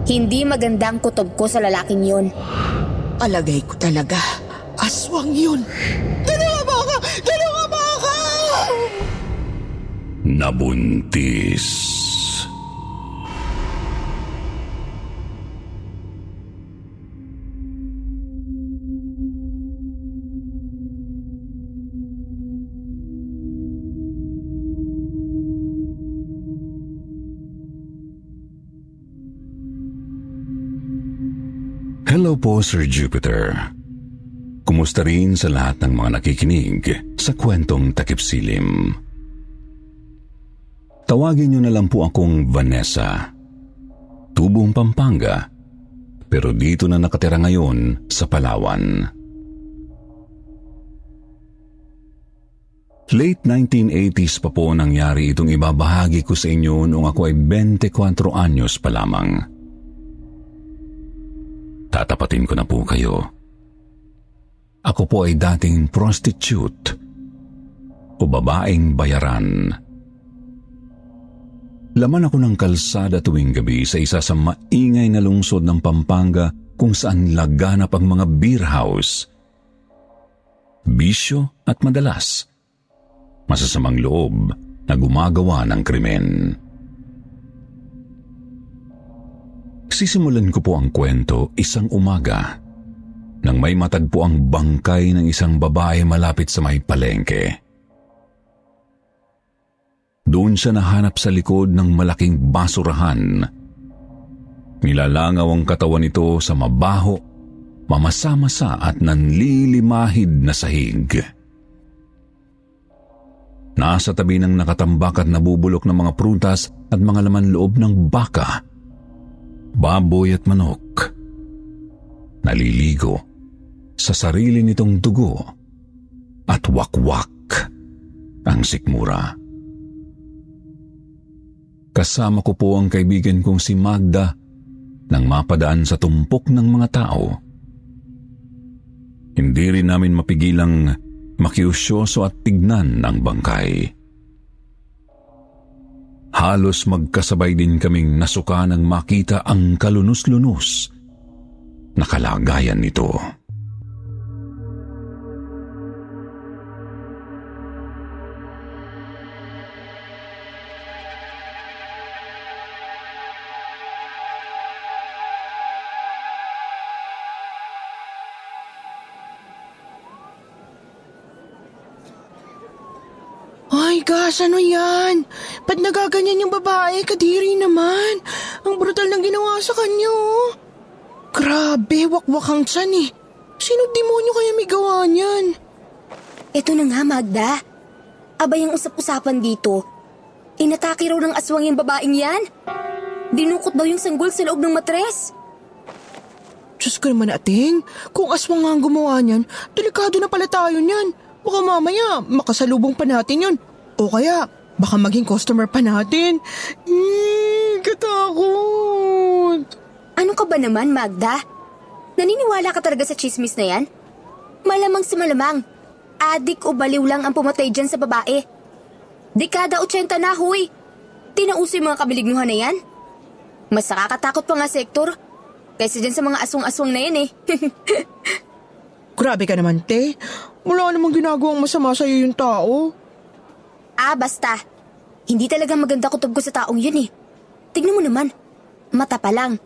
Hindi magandang kutob ko sa lalaking yun. Alagay ko talaga. Aswang yun. Dalawa ba ako? Dalawa ba ako? Nabuntis. Hello po, Sir Jupiter. Kumusta rin sa lahat ng mga nakikinig sa kwentong takipsilim. Tawagin niyo na lang po akong Vanessa. Tubong Pampanga, pero dito na nakatira ngayon sa Palawan. Late 1980s pa po nangyari itong ibabahagi ko sa inyo noong ako ay 24 anyos pa lamang. Tatapatin ko na po kayo. Ako po ay dating prostitute o babaeng bayaran. Laman ako ng kalsada tuwing gabi sa isa sa maingay na lungsod ng Pampanga kung saan laganap ang mga beer house. Bisyo at madalas, masasamang loob na gumagawa ng krimen. Sisimulan ko po ang kwento isang umaga nang may matagpo ang bangkay ng isang babae malapit sa may palengke. Doon siya nahanap sa likod ng malaking basurahan. Nilalangaw ang katawan nito sa mabaho, mamasa-masa at nanlilimahid na sahig. Nasa tabi ng nakatambak at nabubulok ng mga prutas at mga laman loob ng baka, baboy at manok. Naliligo sa sarili nitong dugo at wakwak ang sikmura. Kasama ko po ang kaibigan kong si Magda nang mapadaan sa tumpok ng mga tao. Hindi rin namin mapigilang makiusyoso at tignan ang bangkay. Halos magkasabay din kaming nasuka nang makita ang kalunos-lunos na kalagayan nito. Ay gosh, ano yan? Ba't nagaganyan yung babae? Kadiri naman. Ang brutal ng ginawa sa kanya, oh. Grabe, wakwak ang tiyan eh. Sino demonyo kaya may gawa niyan? Ito na nga, Magda. Abay ang usap-usapan dito. Inatake raw ng aswang yung babaeng yan. Dinukot daw yung sanggol sa loob ng matres. Diyos ko naman, ating. Kung aswang nga ang gumawa niyan, delikado na pala tayo niyan. Baka mamaya, makasalubong pa natin yun. O kaya, baka maging customer pa natin. Katakot. Ano ka ba naman, Magda? Naniniwala ka talaga sa chismis na yan? Malamang sa malamang. Adik o baliw lang ang pumatay dyan sa babae. Dekada 80 na, huy. Tinauso yung mga kabilignuhan na yan. Mas nakakatakot pa nga sektor kaysa dyan sa mga aswang-aswang na yan eh. Grabe ka naman, te. Wala namang ginagawang masama sa'yo yung tao. Basta. Hindi talaga maganda kutob ko sa taong yun eh. Tignan mo naman. Mata pa lang.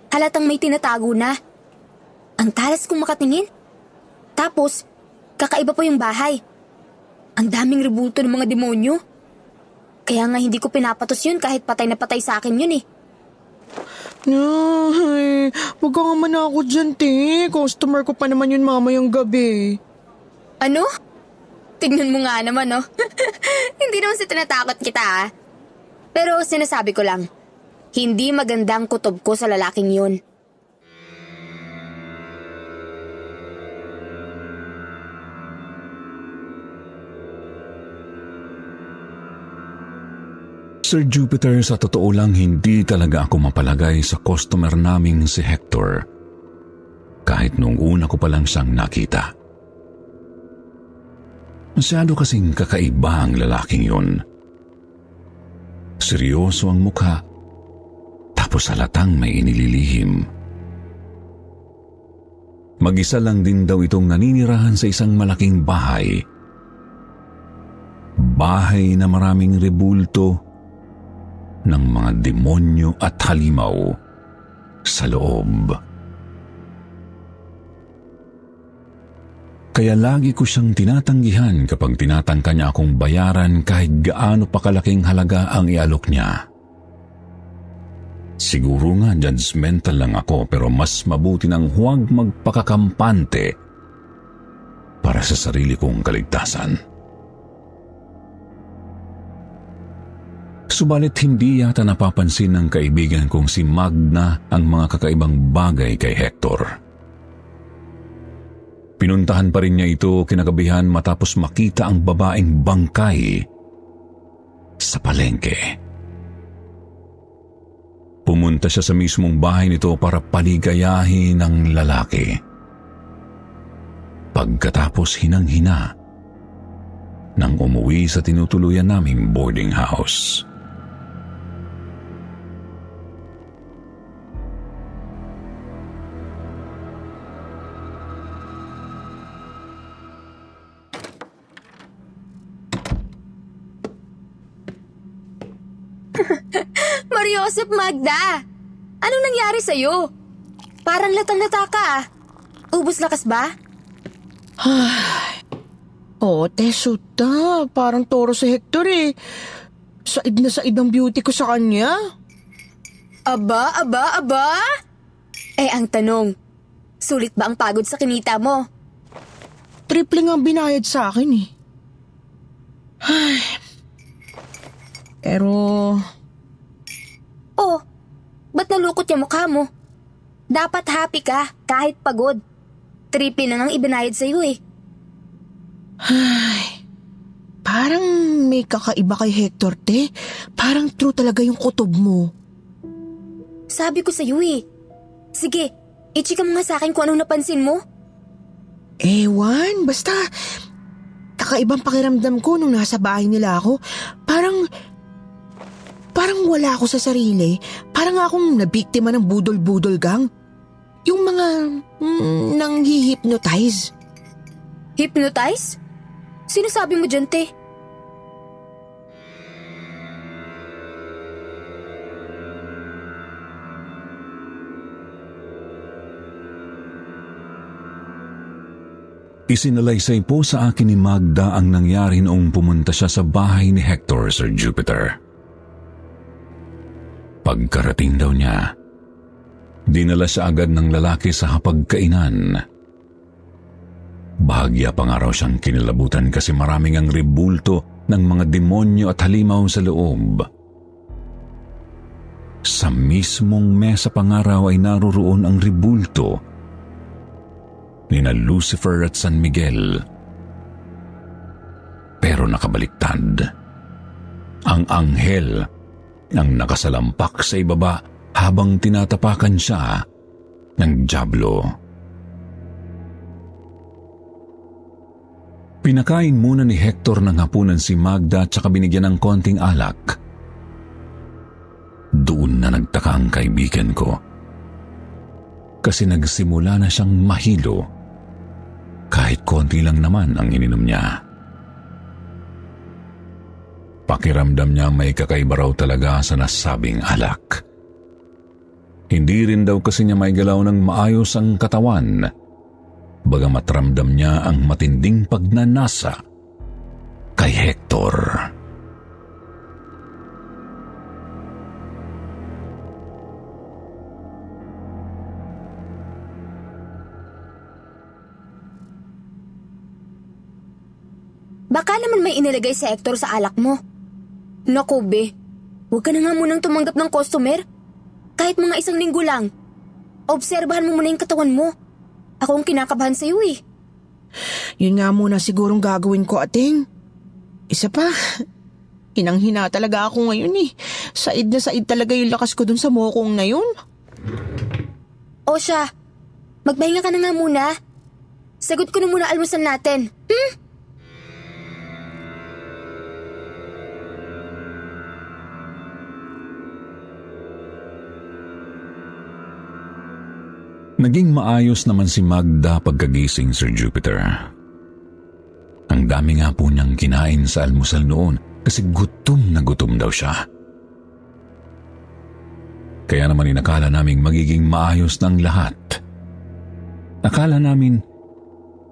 Halatang may tinatago na. Ang talas kong makatingin. Tapos, kakaiba pa yung bahay. Ang daming rebulto ng mga demonyo. Kaya nga hindi ko pinapatos yun kahit patay na patay sa akin yun eh. Ay, wag ka nga manakot dyan, te. Customer ko pa naman yun mamayang gabi. Ano? Tignan mo nga naman, no? Hindi naman sa tinatakot kita, ah. Pero sinasabi ko lang, hindi magandang kutob ko sa lalaking yun. Sir Jupiter, sa totoo lang hindi talaga ako mapalagay sa customer naming si Hector. Kahit nung una ko pa lang siyang nakita. Masyado kasing kakaiba ang lalaking yun. Seryoso ang mukha, Tapos halatang may inililihim. Mag-isa lang din daw itong naninirahan sa isang malaking bahay. Bahay na maraming rebulto ng mga demonyo at halimaw sa loob. Kaya lagi ko siyang tinatanggihan kapag tinatangka niya akong bayaran kahit gaano pa kalaking halaga ang ialok niya. Siguro nga judgmental lang ako pero mas mabuti nang huwag magpakakampante para sa sarili kong kaligtasan. Subalit hindi yata napapansin ng kaibigan kong si Magna ang mga kakaibang bagay kay Hector. Pinuntahan pa rin niya ito kinagabihan matapos makita ang babaeng bangkay sa palengke. Pumunta siya sa mismong bahay nito para paligayahin ng lalaki. Pagkatapos hinang-hina nang umuwi sa tinutuluyan naming boarding house. Mariosep, Magda! Anong nangyari sa'yo? Parang latang-lata ka ah. Ubus lakas ba? Oo, Tesuta. Parang toro si Hector eh. Said na said ang beauty ko sa kanya. Aba! Ang tanong, sulit ba ang pagod sa kinita mo? Triple nga binayad sa akin eh. Pero... Oh, ba't nalukot yung mukha mo? Dapat happy ka kahit pagod. Triple na ngang ibinayad sa'yo eh. Parang may kakaiba kay Hector, te. Parang true talaga yung kutob mo. Sabi ko sa'yo eh. Sige, i-chika mo nga sa akin kung anong napansin mo. Ewan, basta kakaibang pakiramdam ko nung nasa bahay nila ako. Parang wala ako sa sarili. Parang akong nabiktima ng budol-budol gang. Yung mga nanghihypnotize. Hypnotize? Sino sabi mo dyan, te? Isinalaysay po sa akin ni Magda ang nangyari noong pumunta siya sa bahay ni Hector, Sir Jupiter. Pagkarating daw niya, dinala siya agad ng lalaki sa hapagkainan. Bahagya pa nga raw siyang kinilabutan kasi maraming ang ribulto ng mga demonyo at halimaw sa loob. Sa mismong mesa pa nga raw ay naroroon ang ribulto nina Lucifer at San Miguel. Pero nakabaliktad. Ang anghel ang nakasalampak sa ibaba habang tinatapakan siya ng dyablo. Pinakain muna ni Hector ng hapunan si Magda at saka binigyan ng konting alak. Doon na nagtaka ang kaibigan ko. Kasi nagsimula na siyang mahilo. Kahit konti lang naman ang ininom niya. Pakiramdam niya may kakaiba raw talaga sa nasabing alak. Hindi rin daw kasi niya may galaw ng maayos ang katawan, bagamat ramdam niya ang matinding pagnanasa kay Hector. Baka naman may inilagay si Hector sa alak mo. Naku, be. Huwag ka na nga munang tumanggap ng customer. Kahit mga 1 linggo lang. Obserbahan mo muna yung katawan mo. Ako ang kinakabahan sa'yo eh. Yun nga muna sigurong gagawin ko, ating. Isa pa, hinang-hina talaga ako ngayon eh. Said na said talaga yung lakas ko dun sa mokong na yun. O siya, magpahinga ka na nga muna. Sagot ko na muna almusal natin. Naging maayos naman si Magda pagkagising, Sir Jupiter. Ang dami nga po niyang kinain sa almusal noon kasi gutom na gutom daw siya. Kaya naman inakala naming magiging maayos ng lahat. Akala namin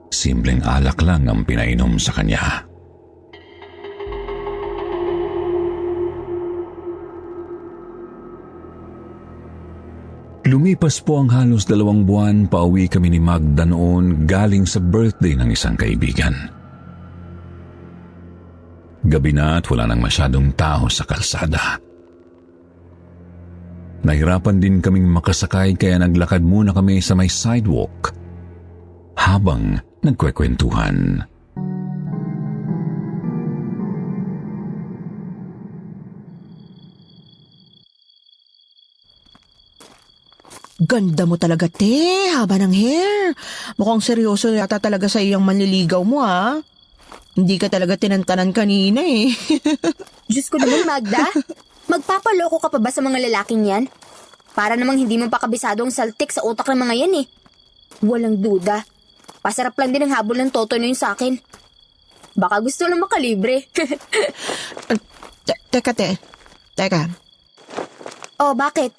simpleng alak lang ang pinainom sa kanya. Lumipas po ang halos 2 buwan, pauwi kami ni Magda noon galing sa birthday ng isang kaibigan. Gabi na at wala nang masyadong tao sa kalsada. Nahirapan din kaming makasakay kaya naglakad muna kami sa may sidewalk habang nagkwekwentuhan. Ganda mo talaga, te. Haba ng hair. Mukhang seryoso yata talaga sa iyong manliligaw mo, ha? Hindi ka talaga tinantanan kanina, eh. Diyos ko naman, Magda. Magpapaloko ka pa ba sa mga lalaking yan? Para namang hindi mo pa kabisado ang saltik sa utak ng mga yan eh. Walang duda. Pasarap lang din ang habol ng toto na yun sa akin. Baka gusto lang makalibre. Teka, te. Teka. Oh, bakit?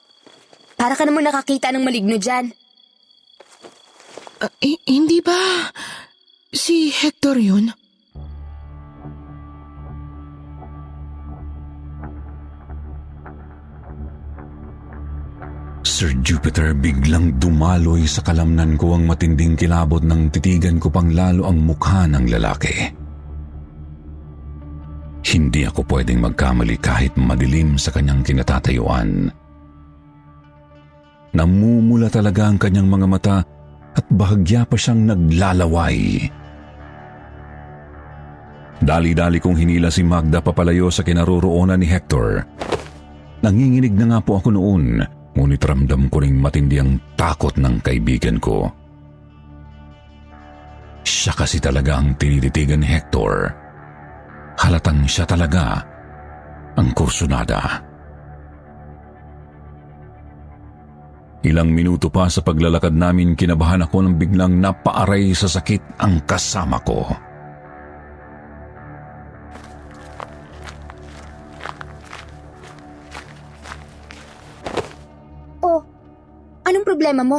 Para ka naman nakakita ng maligno dyan. Hindi ba si Hector yun? Sir Jupiter, biglang dumaloy sa kalamnan ko ang matinding kilabot nang titigan ko pang lalo ang mukha ng lalaki. Hindi ako pwedeng magkamali kahit madilim sa kanyang kinatatayuan. Namumula talaga ang kanyang mga mata at bahagya pa siyang naglalaway. Dali-dali kong hinila si Magda papalayo sa kinaroroonan ni Hector. Nanginginig na nga po ako noon, ngunit ramdam ko ring matindi ang takot ng kaibigan ko. Siya kasi talaga ang tinititigan ni Hector. Halatang siya talaga ang kursunada. Ilang minuto pa sa paglalakad namin, kinabahan ako nang biglang napaaray sa sakit ang kasama ko. Oh, anong problema mo?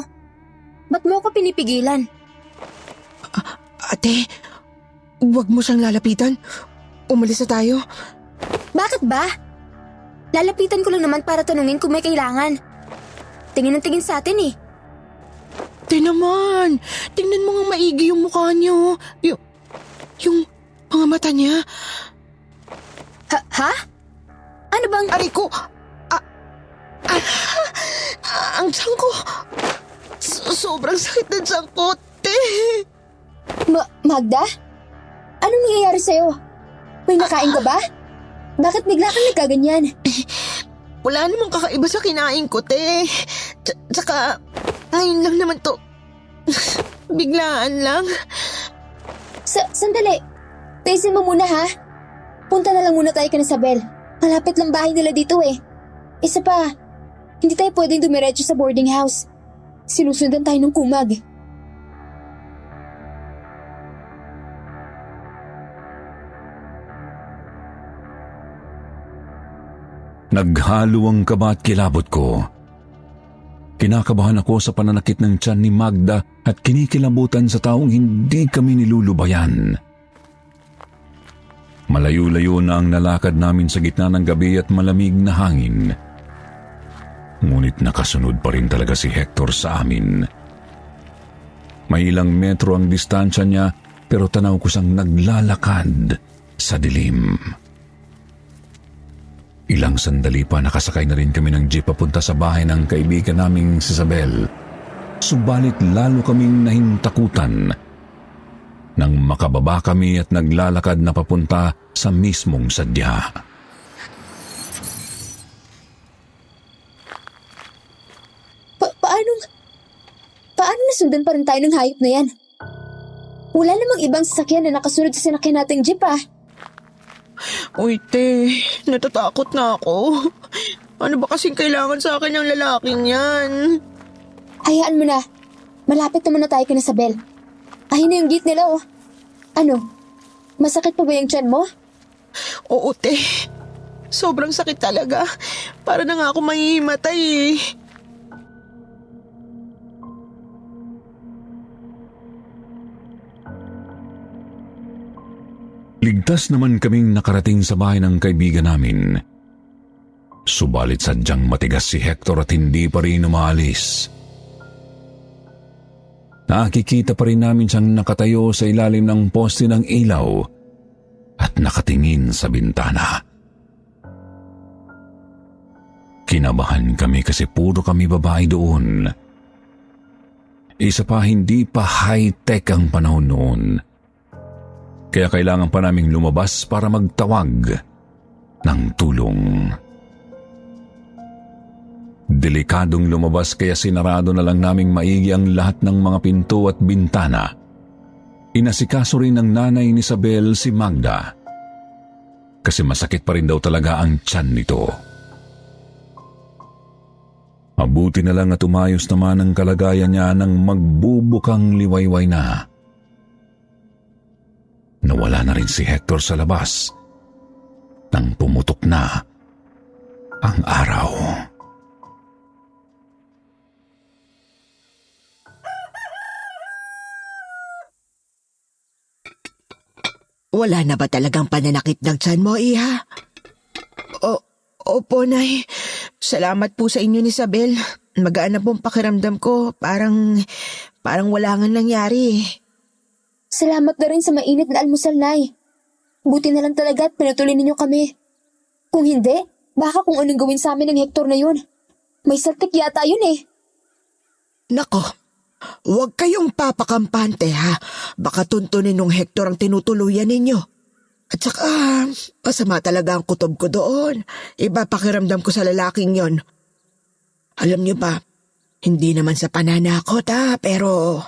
Ba't mo ako pinipigilan? Ate, huwag mo siyang lalapitan. Umalis na tayo. Bakit ba? Lalapitan ko lang naman para tanungin kung may kailangan. Tingin ng tingin sa atin eh. Te naman, tingnan mo nga maigi yung mukha niya. Oh. Yung mga mata niya. Ha? Ano bang... Aray ko! Ang tiyan ko! Sobrang sakit ng tiyan ko, te! Magda? Anong nangyayari sa'yo? May nakain ka ba? Bakit bigla kang nagkaganyan? Wala namang kakaiba sa kinain ko, te. Tsaka, ngayon lang naman to. Biglaan lang. Sandali. Taisin mo muna ha. Punta na lang muna tayo kay Isabel. Malapit lang bahay nila dito eh. Isa pa, hindi tayo pwedeng dumiretso sa boarding house. Sinusundan tayo ng kumag. Naghalo ang kaba at kilabot ko. Kinakabahan ako sa pananakit ng tiyan ni Magda at kinikilabutan sa taong hindi kami nilulubayan. Malayo-layo na ang nalakad namin sa gitna ng gabi at malamig na hangin. Ngunit nakasunod pa rin talaga si Hector sa amin. May ilang metro ang distansya niya pero tanaw ko siyang naglalakad sa dilim. Ilang sandali pa nakasakay na rin kami ng jeep papunta sa bahay ng kaibigan naming si Isabel. Subalit lalo kaming nahintakutan nang makababa kami at naglalakad na papunta sa mismong sadya. Paano nasundan pa rin tayo ng hayop na yan? Wala namang ibang sasakyan na nakasunod sa sinakyan nating jeep ah. Uy, te, natatakot na ako. Ano ba kasing kailangan sa akin ng lalaking yan? Hayaan mo na. Malapit naman na tayo kay Isabel. Ayun na yung gate nila oh. Ano? Masakit pa ba yung tiyan mo? Oo, te. Sobrang sakit talaga. Para na nga ako mahihimatay eh. Ligtas naman kaming nakarating sa bahay ng kaibigan namin. Subalit sadyang matigas si Hector at hindi pa rin umaalis. Nakikita pa rin namin siyang nakatayo sa ilalim ng poste ng ilaw at nakatingin sa bintana. Kinabahan kami kasi puro kami babae doon. Isa pa, hindi pa high-tech ang panahon noon. Kaya kailangan pa naming lumabas para magtawag ng tulong. Delikadong lumabas kaya sinarado na lang naming maigi ang lahat ng mga pinto at bintana. Inasikaso rin ng nanay ni Isabel si Magda. Kasi masakit pa rin daw talaga ang tiyan nito. Mabuti na lang at umayos naman ang kalagayan niya nang magbubukang liwayway na. Nawala na rin si Hector sa labas nang pumutok na ang araw. Wala na ba talagang pananakit ng tiyan mo, Iha? Opo, Nay. Salamat po sa inyo ni Isabel. Magaan na pong pakiramdam ko. Parang wala nga nangyari. Salamat na rin sa mainit na almusal, Nay. Buti na lang talaga at pinatuloy ninyo kami. Kung hindi, baka kung anong gawin sa amin ng Hector na yun. May saltik yata yun eh. Nako, huwag kayong papakampante ha. Baka tuntunin nung Hector ang tinutuluyan ninyo. At saka, masama talaga ang kutob ko doon. Iba pakiramdam ko sa lalaking yon. Alam niyo ba, hindi naman sa pananakot ha, pero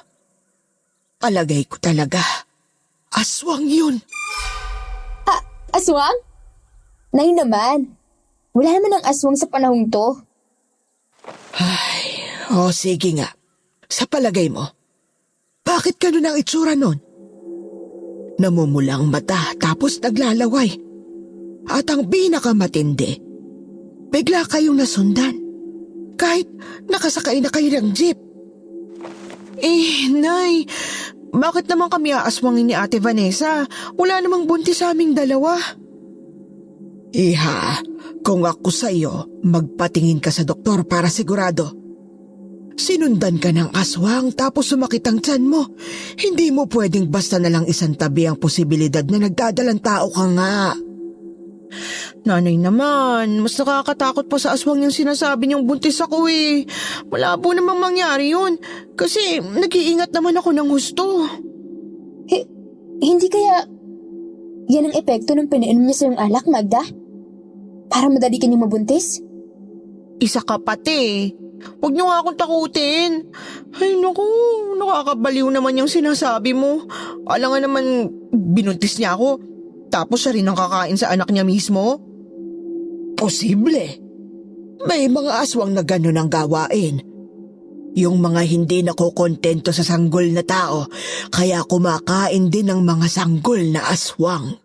palagay ko talaga, aswang yun. Aswang? Nay naman. Wala naman ang aswang sa panahong to. Ay, sige nga. Sa palagay mo, bakit ganun ang itsura nun? Namumula ang mata tapos naglalaway. At ang pinakamatindi, bigla kayong nasundan. Kahit nakasakay na kayo ng jeep. Nay, bakit naman kami aaswangin ni Ate Vanessa? Wala namang buntis sa aming dalawa. Iha, kung ako sa'yo, magpatingin ka sa doktor para sigurado. Sinundan ka ng aswang tapos sumakit ang tiyan mo. Hindi mo pwedeng basta na lang isang tabi ang posibilidad na nagdadalang tao ka nga. Nanay naman, mas nakakatakot pa sa aswang yung sinasabi niyong buntis ako eh. Malabo namang mangyari yun kasi nag-iingat naman ako ng husto. Hindi kaya yan ang epekto ng pinainom niya sa iyong alak, Magda? Para madali ka niyang mabuntis? Isa ka pati. Huwag niyo nga akong takutin. Ay naku, nakakabaliw naman yung sinasabi mo. Alam nga naman, binuntis niya ako. Tapos siya rin ang kakain sa anak niya mismo? Posible. May mga aswang na gano'n ang gawain. Yung mga hindi nakokontento sa sanggol na tao, kaya kumakain din ng mga sanggol na aswang.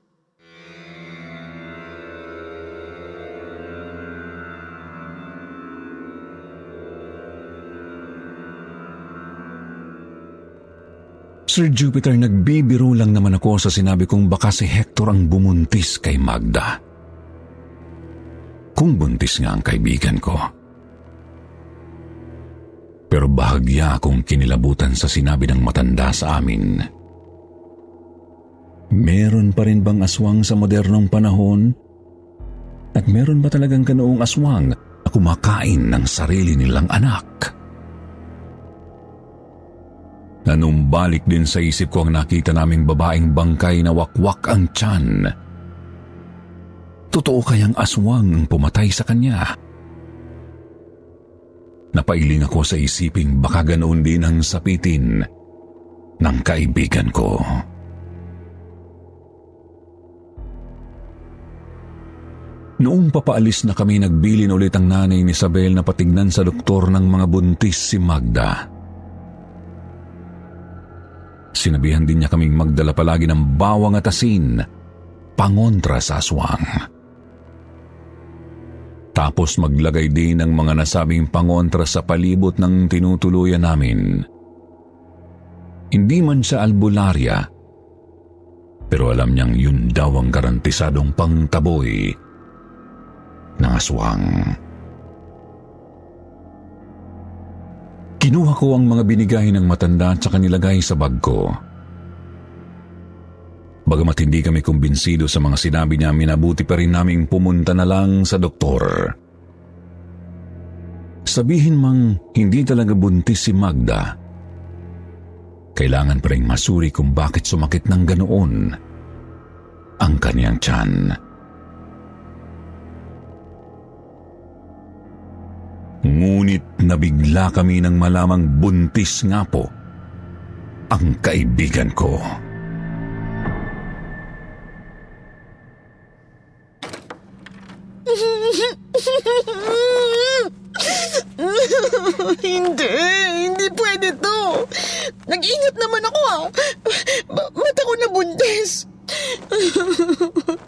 Sir Jupiter, nagbibiro lang naman ako sa sinabi kong baka si Hector ang bumuntis kay Magda. Kung buntis nga ang kaibigan ko. Pero bahagya akong kinilabutan sa sinabi ng matanda sa amin. Meron pa rin bang aswang sa modernong panahon? At meron ba talagang ganoong aswang na kumakain ng sarili nilang anak? Nanumbalik din sa isip ko ang nakita naming babaeng bangkay na wakwak ang tiyan. Totoo kayang aswang ang pumatay sa kanya? Napailing ako sa isiping baka ganoon din ang sapitin ng kaibigan ko. Noong papaalis na kami, nagbilin ulit ang nanay ni Isabel na patignan sa doktor ng mga buntis si Magda. Sinabihan din niya kaming magdala palagi ng bawang at asin, pangontra sa aswang. Tapos maglagay din ng mga nasabing pangontra sa palibot ng tinutuluyan namin. Hindi man siya albularya, pero alam niyang yun daw ang garantisadong pangtaboy ng aswang. Kinuha ko ang mga binigay ng matanda at saka nilagay sa bag ko. Bagamat hindi kami kumbinsido sa mga sinabi niya, minabuti pa rin naming pumunta na lang sa doktor. Sabihin mang hindi talaga buntis si Magda, kailangan pa rin masuri kung bakit sumakit ng ganoon ang kaniyang tiyan. Ngunit nabigla kami nang malamang buntis nga po ang kaibigan ko. Hindi pwede to. Nag-ingat naman ako Ba't ako nabuntis?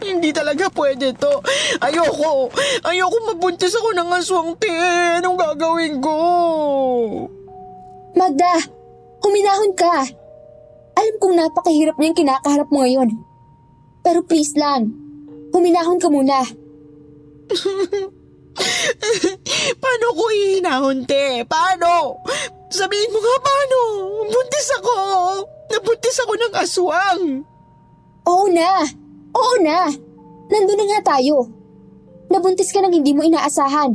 Hindi talaga pwede to. Ayoko mabuntis ako ng aswang, te. Anong gagawin ko? Magda, huminahon ka. Alam kong napakahirap niyang kinakaharap mo ngayon. Pero please lang, huminahon ka muna. Paano ko ihinahon, te? Paano? Sabihin mo nga paano? Buntis ako. Nabuntis ako ng aswang. Oo na. Nandun na nga tayo. Nabuntis ka ng hindi mo inaasahan.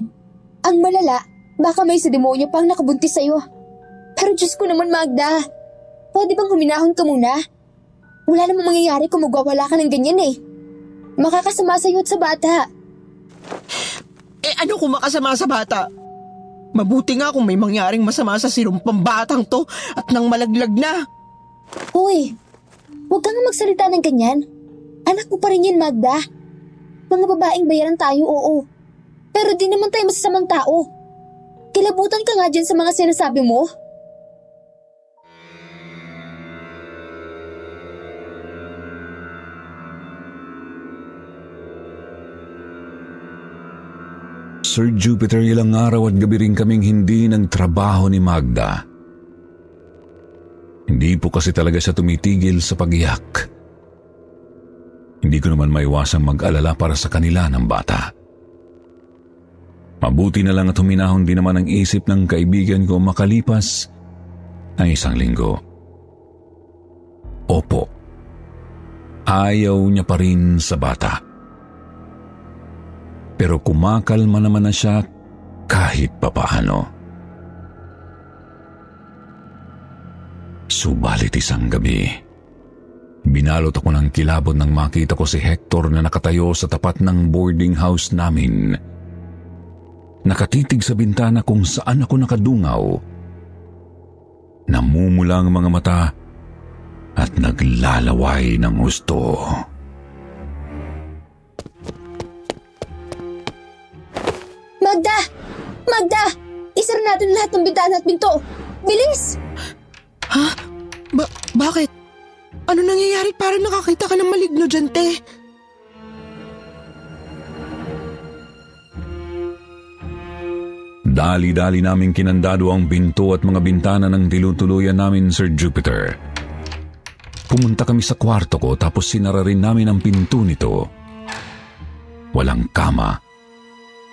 Ang malala, baka may sa demonyo pang nakabuntis sa'yo. Pero Diyos ko naman, Magda. Pwede bang huminahon ka muna? Wala namang mangyayari kung magwawala ka ng ganyan eh. Makakasama sa'yo at sa bata. Ano kung makasama sa bata? Mabuti nga kung may mangyaring masama sa sinumpang batang to at nang malaglag na. Hoy, huwag kang magsalita ng ganyan. Anak mo pa rin yan, Magda. Mga babaeng bayaran tayo, oo. Pero di naman tayo masasamang tao. Kilabutan ka nga dyan sa mga sinasabi mo. Sir Jupiter, ilang araw at gabi rin kaming hindi nagtrabaho ni Magda. Hindi po kasi talaga siya tumitigil sa pag-iyak. Hindi ko naman maiwasang mag-alala para sa kanila ng bata. Mabuti na lang at huminahon din naman ang isip ng kaibigan ko makalipas ang 1 linggo. Opo, ayaw niya pa rin sa bata. Pero kumakalma naman na siya kahit papaano. Subalit isang gabi, binalot ako ng kilabot nang makita ko si Hector na nakatayo sa tapat ng boarding house namin. Nakatitig sa bintana kung saan ako nakadungaw. Namumula ang mga mata at naglalaway ng husto. Magda! Isara natin lahat ng bintana at pinto! Bilis! Ha? Bakit? Ano nangyayari? Parang nakakita ka ng maligno dyan, te. Dali-dali naming kinandado ang pinto at mga bintana ng dilutuluyan namin, Sir Jupiter. Pumunta kami sa kwarto ko tapos sinara rin namin ang pinto nito. Walang kama,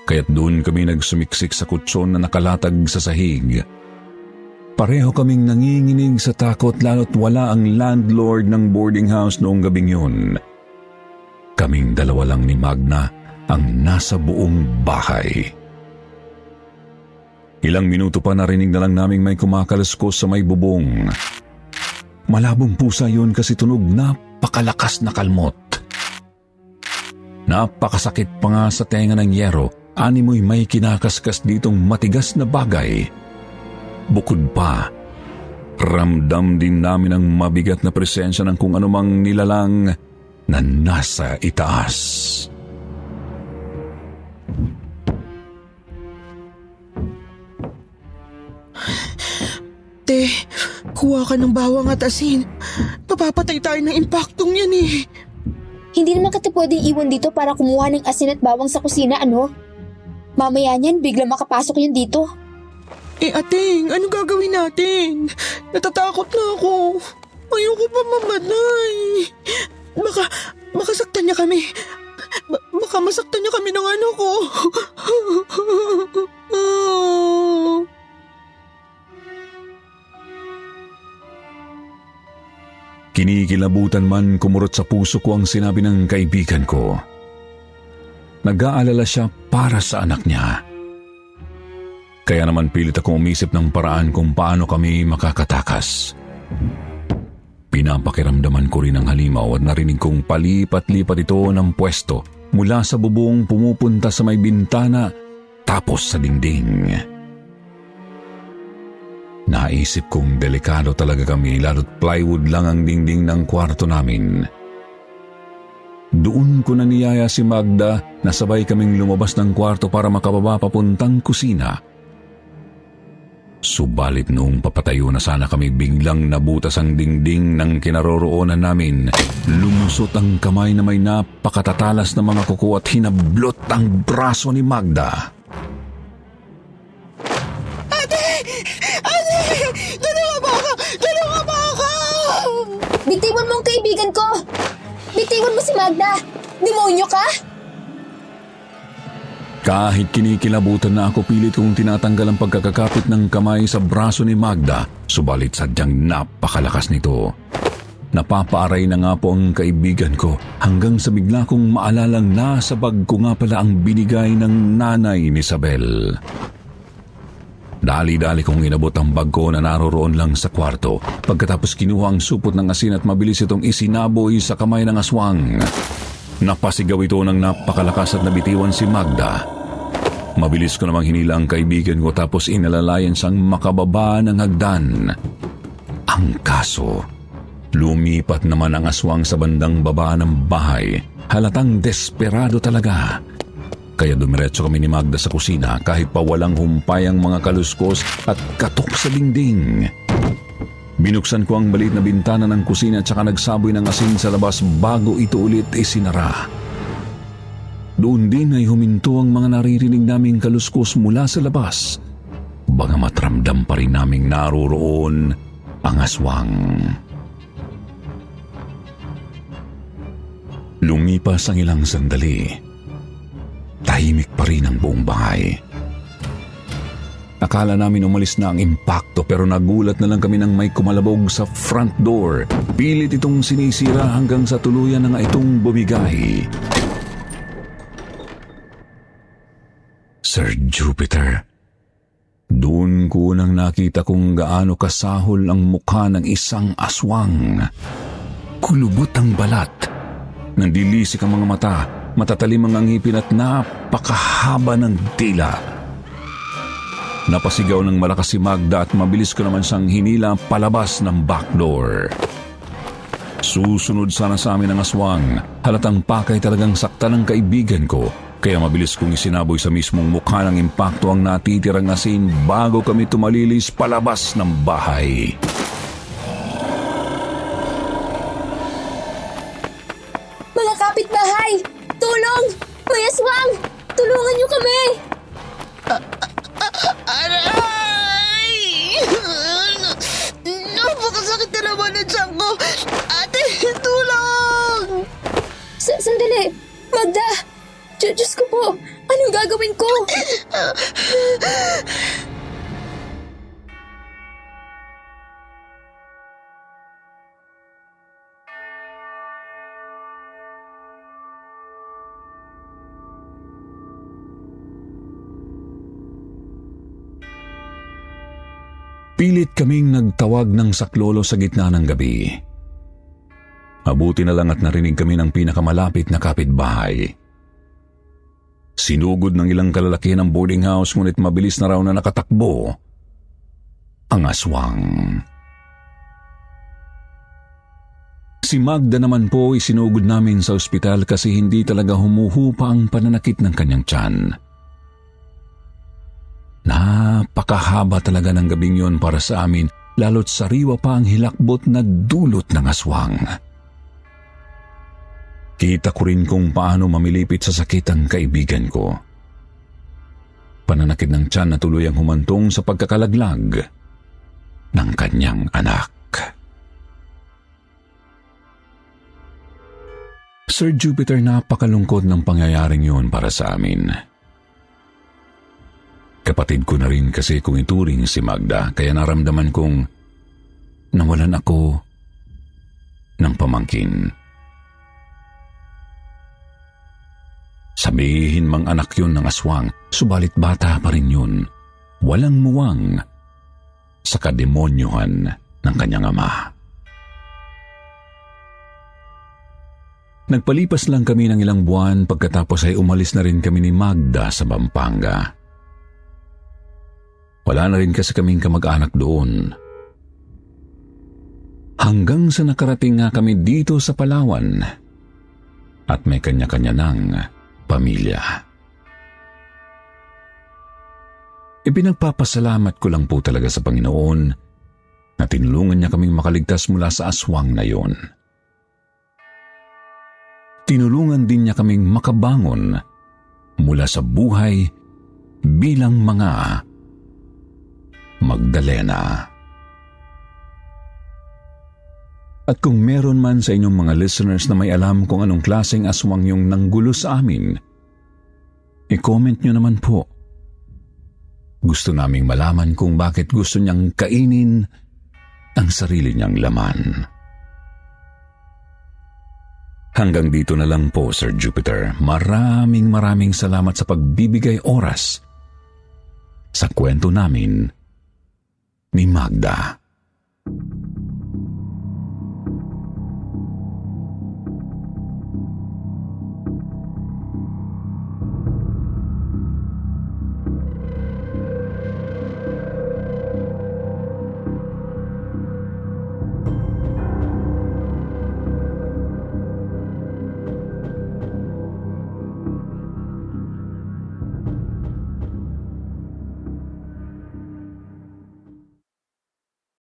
kaya't doon kami nagsumiksik sa kutson na nakalatag sa sahig. Pareho kaming nanginginig sa takot lalo't wala ang landlord ng boarding house noong gabing yun. Kaming dalawa lang ni Magna ang nasa buong bahay. Ilang minuto pa narinig na lang naming may kumakaluskos sa may bubong. Malabong pusa yun kasi tunog napakalakas na kalmot. Napakasakit pa nga sa tenga ng yero. Animoy may kinakaskas ditong matigas na bagay. Bukod pa, ramdam din namin ang mabigat na presensya ng kung anumang nilalang na nasa itaas. Te, Kuha ka ng bawang at asin. Papapatay tayo ng impaktong yan eh. Hindi naman kita pwedeng iwan dito para kumuha ng asin at bawang sa kusina, ano? Mamaya niyan, bigla makapasok yun dito. Ating, ano gagawin natin? Natatakot na ako. Ayoko pa mamatay. Baka saktan niya kami. Baka masaktan niya kami ng ano ko. Kinikilabutan man kumurot sa puso ko ang sinabi ng kaibigan ko. Nag-aalala siya para sa anak niya. Kaya naman pilit akong umisip ng paraan kung paano kami makakatakas. Pinapakiramdaman ko rin ang halimaw at narinig kong palipat-lipat ito ng pwesto mula sa bubong pumupunta sa may bintana tapos sa dingding. Naisip kong delikado talaga kami lalo't plywood lang ang dingding ng kwarto namin. Doon ko na niyaya si Magda na sabay kaming lumabas ng kwarto para makababa papuntang kusina. Subalit noong papatayo na sana kami biglang nabutas ang dingding ng kinaroroonan namin. Lumusot ang kamay na may napakatatalas na mga kuko at hinablot ang braso ni Magda. Ate! Tulungan mo ako! Tulungan mo ako! Bitiwan mo ang kaibigan ko! Bitiwan mo si Magda! Demonyo ka? Kahit kinikilabutan na ako, pilit kong tinatanggal ang pagkakakapit ng kamay sa braso ni Magda, subalit sadyang napakalakas nito. Napapaaray na nga po ang kaibigan ko hanggang sa bigla kong maalalang nasa bag ko nga pala ang binigay ng nanay ni Isabel. Dali-dali kong inabot ang bag ko na naroroon lang sa kwarto. Pagkatapos kinuha ang supot ng asin at mabilis itong isinaboy sa kamay ng aswang. Napasigaw ito ng napakalakas at nabitiwan si Magda. Mabilis ko namang hinila ang kaibigan ko tapos inalalayan siyang makababa ng hagdan. Ang kaso, lumipat naman ang aswang sa bandang baba ng bahay. Halatang desperado talaga. Kaya dumiretso kami ni Magda sa kusina kahit pa walang humpay ang mga kaluskos at katok sa dingding. Binuksan ko ang maliit na bintana ng kusina at saka nagsaboy ng asin sa labas bago ito ulit isinara. Doon din ay huminto ang mga naririnig naming kaluskos mula sa labas. Bagamat ramdam pa rin naming naroroon ang aswang. Lumipas ang ilang sandali. Tahimik pa rin ang buong bahay. Akala namin umalis na ang impakto pero nagulat na lang kami nang may kumalabog sa front door. Pilit itong sinisira hanggang sa tuluyan na nga itong bumigay. Sir Jupiter, doon ko nang nakita kung gaano kasahol ang mukha ng isang aswang. Kulubot ang balat, nandilisik ang mga mata, matatalim ang ngipin at napakahaba ng dila. Napasigaw ng malakas si Magda at mabilis ko naman siyang hinila palabas ng back door. Susunod sana sa amin ang aswang. Halatang pakay talagang sakta ng kaibigan ko. Kaya mabilis kong isinaboy sa mismong mukha ng impakto ang natitirang asin bago kami tumalilis palabas ng bahay. Mga kapitbahay! Tulong! May aswang! Tulungan niyo kami! Aray! Napakasakit na naman ang tiyan ko! Ate, tulong! Sandali! Magda! Diyos ko po! Anong gagawin ko? Pilit kaming nagtawag ng saklolo sa gitna ng gabi. Mabuti na lang at narinig kami ng pinakamalapit na kapitbahay. Sinugod ng ilang kalalaki ng boarding house ngunit mabilis na raw na nakatakbo ang aswang. Si Magda naman po isinugod namin sa ospital kasi hindi talaga humuhupa ang pananakit ng kanyang tiyan. Napakahaba talaga ng gabing yon para sa amin, lalo't sariwa pa ang hilakbot na dulot ng aswang. Kita ko rin kung paano mamilipit sa sakit ang kaibigan ko. Pananakit ng tiyan na tuluyang humantong sa pagkakalaglag ng kanyang anak. Sir Jupiter, napakalungkot ng pangyayaring yun para sa amin. Kapatid ko na rin kasi kung ituring si Magda, kaya naramdaman kong nawalan ako ng pamangkin. Sabihin mang anak yun ng aswang, subalit bata pa rin yun. Walang muwang sa kademonyohan ng kanyang ama. Nagpalipas lang kami ng ilang buwan, pagkatapos ay umalis na rin kami ni Magda sa Pampanga. Wala na rin kasi kaming kamag-anak doon. Hanggang sa nakarating nga kami dito sa Palawan at may kanya-kanya ng pamilya. Ipinagpapasalamat ko lang po talaga sa Panginoon na tinulungan niya kaming makaligtas mula sa aswang na yon. Tinulungan din niya kaming makabangon mula sa buhay bilang mga Magdalena. At kung meron man sa inyong mga listeners na may alam kung anong klaseng aswang yung nanggulo sa amin, i-comment nyo naman po. Gusto naming malaman kung bakit gusto niyang kainin ang sarili niyang laman. Hanggang dito na lang po, Sir Jupiter. Maraming salamat sa pagbibigay oras sa kwento namin ni Magda.